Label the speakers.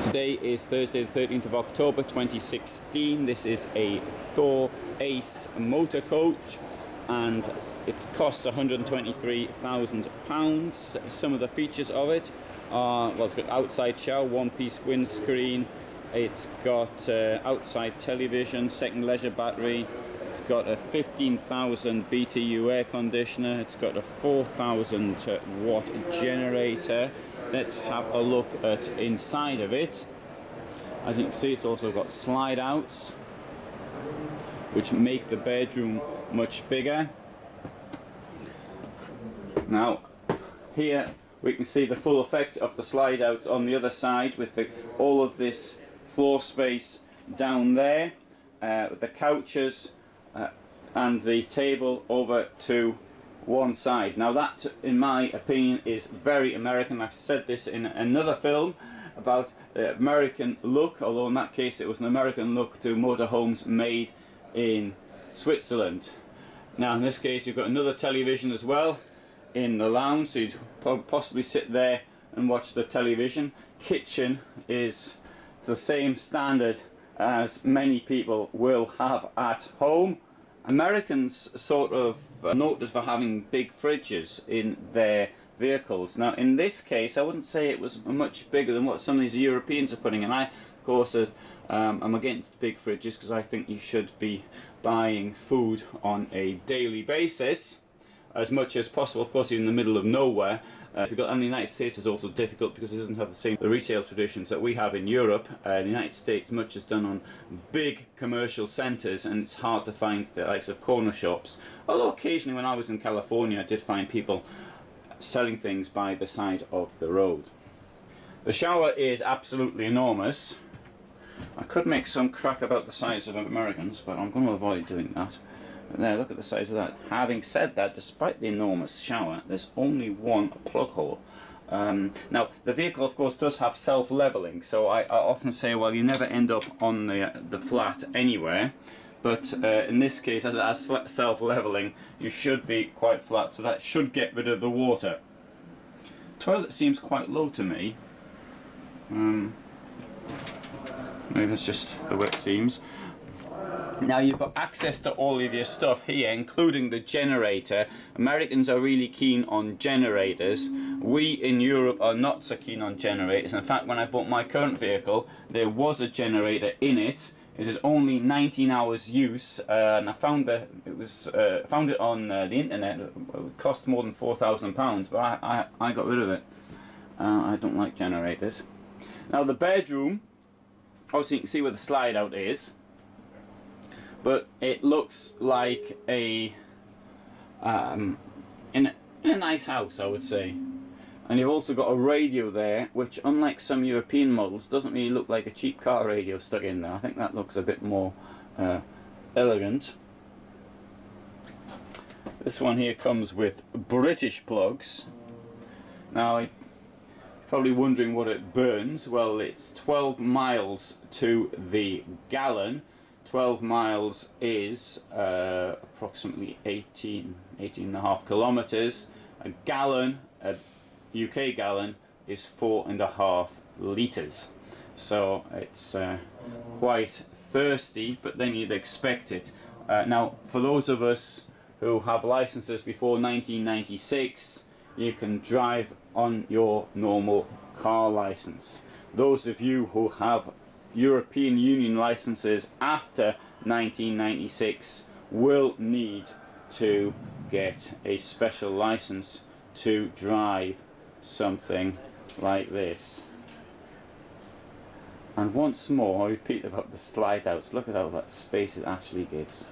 Speaker 1: Today is Thursday the 13th of October 2016. This is a Thor Ace Motorcoach and it costs £123,000. Some of the features of it are, well, it's got outside shower, one-piece windscreen, it's got outside television, second leisure battery, it's got a 15,000 BTU air conditioner, it's got a 4,000 watt generator. Let's have a look at inside of it. As you can see, it's also got slide outs which make the bedroom much bigger. Now here we can see the full effect of the slide outs on the other side with all of this floor space down there, with the couches and the table over to one side. Now that, in my opinion, is very American. I've said this in another film about the American look, although in that case it was an American look to motorhomes made in Switzerland. Now in this case you've got another television as well in the lounge, so you'd possibly sit there and watch the television. Kitchen is the same standard as many people will have at home. Americans sort of noted for having big fridges in their vehicles. Now in this case I wouldn't say it was much bigger than what some of these Europeans are putting in. I of course I'm against big fridges because I think you should be buying food on a daily basis as much as possible. Of course, you're in the middle of nowhere. And the United States is also difficult because it doesn't have the same retail traditions that we have in Europe. The United States, much is done on big commercial centres, and it's hard to find the likes of corner shops. Although occasionally when I was in California I did find people selling things by the side of the road. The shower is absolutely enormous. I could make some crack about the size of Americans, but I'm going to avoid doing that. There, look at the size of that. Having said that, despite the enormous shower, there's only one plug hole. Now, the vehicle, of course, does have self-leveling, so I often say, well, you never end up on the flat anywhere. But in this case, as it has self-leveling, you should be quite flat, so that should get rid of the water. Toilet seems quite low to me. Maybe that's just the way it seems. Now you've got access to all of your stuff here, including the generator. Americans are really keen on generators. We in Europe are not so keen on generators. In fact, when I bought my current vehicle, there was a generator in it. It had only 19 hours use, and I found that found it on the internet. It cost more than £4,000, but I got rid of it. I don't like generators. Now the bedroom, obviously you can see where the slide out is. But it looks like in a nice house, I would say. And you've also got a radio there, which unlike some European models doesn't really look like a cheap car radio stuck in there. I think that looks a bit more elegant. This one here comes with British plugs. Now you're probably wondering what it burns. Well, it's 12 miles to the gallon. 12 miles is approximately 18.5 kilometers. A gallon, a UK gallon, is 4.5 litres. So it's quite thirsty, but then you'd expect it. Now, for those of us who have licenses before 1996, you can drive on your normal car license. Those of you who have European Union licenses after 1996 will need to get a special license to drive something like this. And once more, I repeat about the slide outs. Look at how that space it actually gives.